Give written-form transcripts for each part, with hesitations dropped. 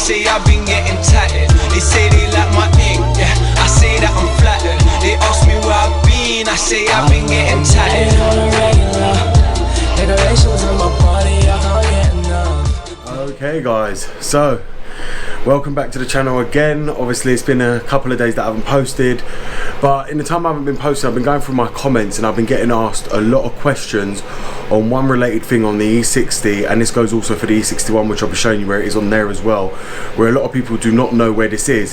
say I've been getting tatted. They say they like my ink, yeah, I say that I'm flattered. They ask me where I've been, I say I've been getting tatted. Decorations on my body, I can't get enough. Okay guys, so welcome back to the channel again. Obviously it's been a couple of days that I haven't posted, but in the time I haven't been posting, I've been going through my comments and I've been getting asked a lot of questions on one related thing on the E60, and this goes also for the E61, which I'll be showing you where it is on there as well, where a lot of people do not know where this is.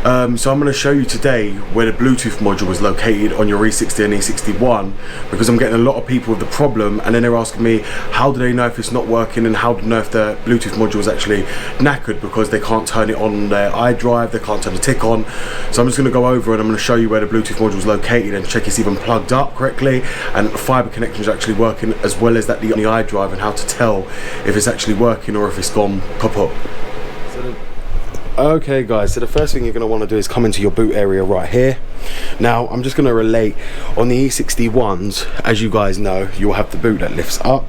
So I'm going to show you today where the Bluetooth module is located on your E60 and E61, because I'm getting a lot of people with the problem, and then they're asking me how do they know if it's not working, and how do they know if the Bluetooth module is actually knackered because they can't turn it on their Idrive, they can't turn the tick on. So I'm just going to go over and I'm going to show you where the Bluetooth module is located and check it's even plugged up correctly and the fiber connection is actually working, as well as that the Idrive, and how to tell if it's actually working or if it's gone kaput. Okay guys, so the first thing you're going to want to do is come into your boot area right here. Now I'm just going to relate on the E61s, as you guys know, you'll have the boot that lifts up.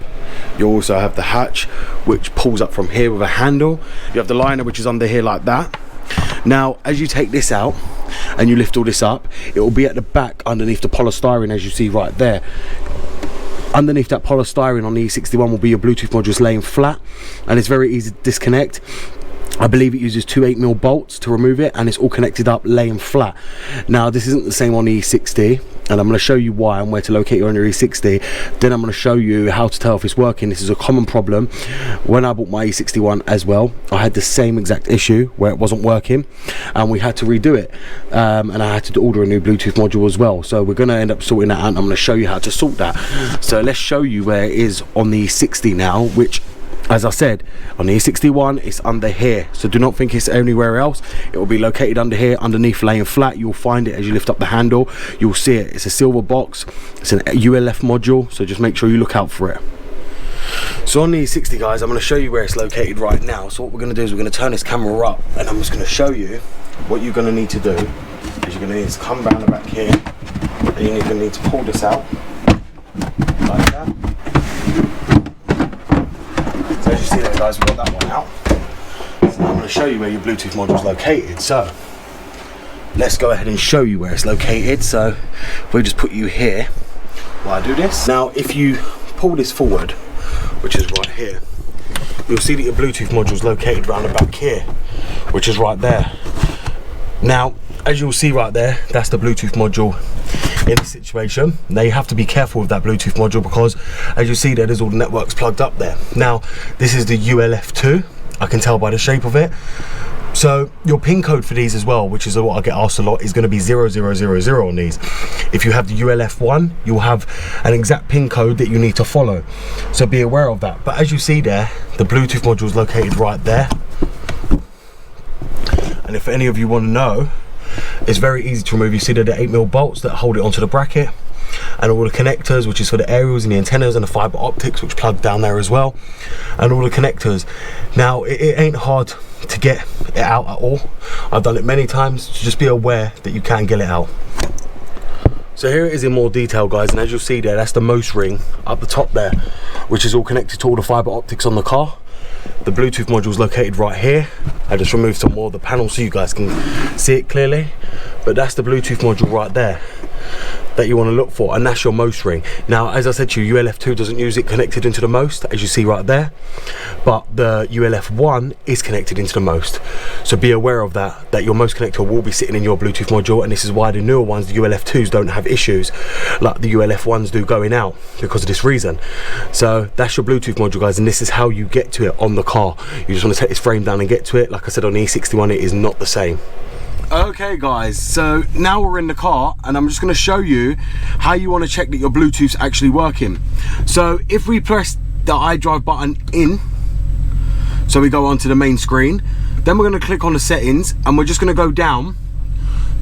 You also have the hatch which pulls up from here with a handle. You have the liner which is under here like that. Now as you take this out and you lift all this up, it will be at the back underneath the polystyrene, as you see right there. Underneath that polystyrene on the E61 will be your Bluetooth module laying flat, and it's very easy to disconnect. I believe it uses two 8mm bolts to remove it, and it's all connected up laying flat. Now this isn't the same on the E60, and I'm going to show you why and where to locate it on your E60. Then I'm going to show you how to tell if it's working. This is a common problem. When I bought my E61 as well, I had the same exact issue where it wasn't working and we had to redo it, and I had to order a new Bluetooth module as well. So we're going to end up sorting that out, and I'm going to show you how to sort that. So let's show you where it is on the E60 now, which, as I said, on the E61 it's under here, so do not think it's anywhere else. It will be located under here, underneath laying flat. You'll find it as you lift up the handle, you'll see it. It's a silver box, it's an ULF module, so just make sure you look out for it. So on the E60 guys, I'm going to show you where it's located right now. So what we're going to do is we're going to turn this camera up, and I'm just going to show you what you're going to need to do. Is you're going to need to come down the back here, and you're going to need to pull this out like that. So as you see there guys, we've got that one out. So now I'm going to show you where your Bluetooth module is located. So let's go ahead and show you where it's located. So we'll just put you here while I do this. Now if you pull this forward, which is right here, you'll see that your Bluetooth module is located around the back here, which is right there. Now as you'll see right there, that's the Bluetooth module in this situation. Now you have to be careful with that Bluetooth module, because as you see there's all the networks plugged up there. Now this is the ULF2, I can tell by the shape of it. So your pin code for these as well, which is what I get asked a lot, is going to be 0000 on these. If you have the ULF1, you'll have an exact pin code that you need to follow, so be aware of that. But as you see there, the Bluetooth module is located right there, and if any of you want to know, it's very easy to remove. You see that the 8mm bolts that hold it onto the bracket, and all the connectors, which is for the aerials and the antennas, and the fiber optics which plug down there as well, and all the connectors. Now it ain't hard to get it out at all. I've done it many times, so just be aware that you can get it out. So here it is in more detail guys, and as you'll see there, that's the MOST ring up the top there, which is all connected to all the fiber optics on the car. The Bluetooth module is located right here. I just removed some more of the panel so you guys can see it clearly, but that's the Bluetooth module right there that you want to look for, and that's your MOST ring. Now as I said to you, ULF2 doesn't use it connected into the MOST, as you see right there, but the ULF1 is connected into the MOST, so be aware of that, that your MOST connector will be sitting in your Bluetooth module, and this is why the newer ones, the ULF2s, don't have issues like the ULF1s do going out, because of this reason. So that's your Bluetooth module guys, and this is how you get to it on the car. You just want to take this frame down and get to it. Like I said, on the E61 it is not the same. Okay guys, so now we're in the car, and I'm just going to show you how you want to check that your Bluetooth's actually working. So if we press the iDrive button in, so we go onto the main screen, then we're going to click on the settings, and we're just going to go down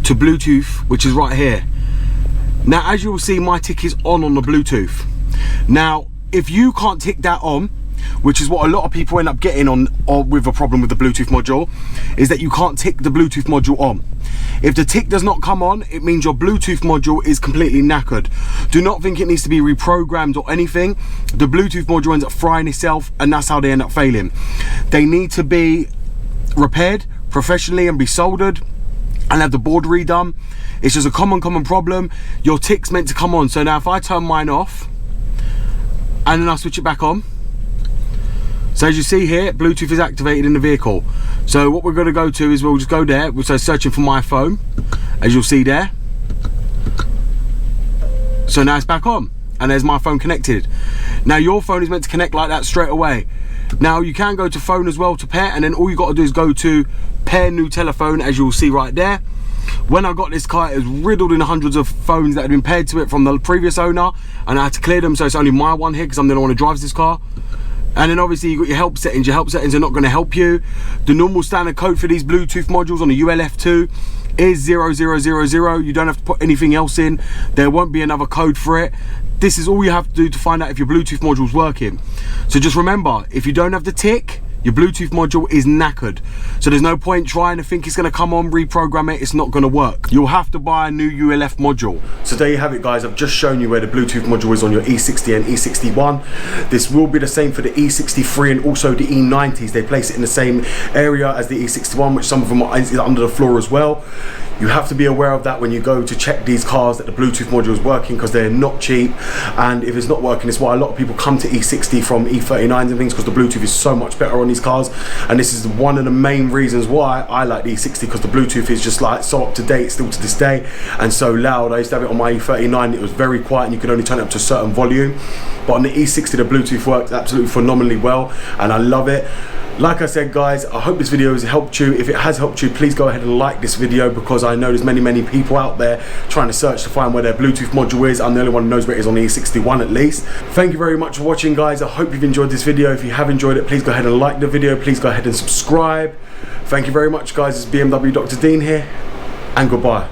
to Bluetooth, which is right here. Now as you will see, my tick is on the Bluetooth. Now if you can't tick that on, which is what a lot of people end up getting on, or with a problem with the Bluetooth module, is that you can't tick the Bluetooth module on. If the tick does not come on, it means your Bluetooth module is completely knackered. Do not think it needs to be reprogrammed or anything. The Bluetooth module ends up frying itself, and that's how they end up failing. They need to be repaired professionally and be soldered and have the board redone. It's just a common problem. Your tick's meant to come on. So now if I turn mine off and then I switch it back on, so as you see here, Bluetooth is activated in the vehicle. So what we're going to go to is we'll just go there. So searching for my phone, as you'll see there. So now it's back on and there's my phone connected. Now your phone is meant to connect like that straight away. Now you can go to phone as well to pair, and then all you got to do is go to pair new telephone, as you'll see right there. When I got this car, it was riddled in hundreds of phones that had been paired to it from the previous owner, and I had to clear them, so it's only my one here because I'm the one who drives this car. And then obviously you got your help settings. Your help settings are not going to help you. The normal standard code for these Bluetooth modules on the ULF2 is 0000. You don't have to put anything else in. There won't be another code for it. This is all you have to do to find out if your Bluetooth module is working. So just remember, if you don't have the tick, your Bluetooth module is knackered. So there's no point trying to think it's going to come on, reprogram it. It's not going to work. You'll have to buy a new ULF module. So there you have it, guys. I've just shown you where the Bluetooth module is on your E60 and E61. This will be the same for the E63 and also the E90s. They place it in the same area as the E61, which some of them are under the floor as well. You have to be aware of that when you go to check these cars, that the Bluetooth module is working, because they're not cheap. And if it's not working, it's why a lot of people come to E60 from E39s and things, because the Bluetooth is so much better on these cars. And this is one of the main reasons why I like the E60, because the Bluetooth is just like so up to date still to this day and so loud. I used to have it on my E39, it was very quiet and you could only turn it up to a certain volume. But on the E60 the Bluetooth works absolutely phenomenally well and I love it. Like I said, guys, I hope this video has helped you. If it has helped you, please go ahead and like this video, because I know there's many people out there trying to search to find where their Bluetooth module is. I'm the only one who knows where it is on the E61 at least. Thank you very much for watching, guys. I hope you've enjoyed this video. If you have enjoyed it, please go ahead and like the video. Please go ahead and subscribe. Thank you very much, guys. It's BMW Dr. Dean here, and goodbye.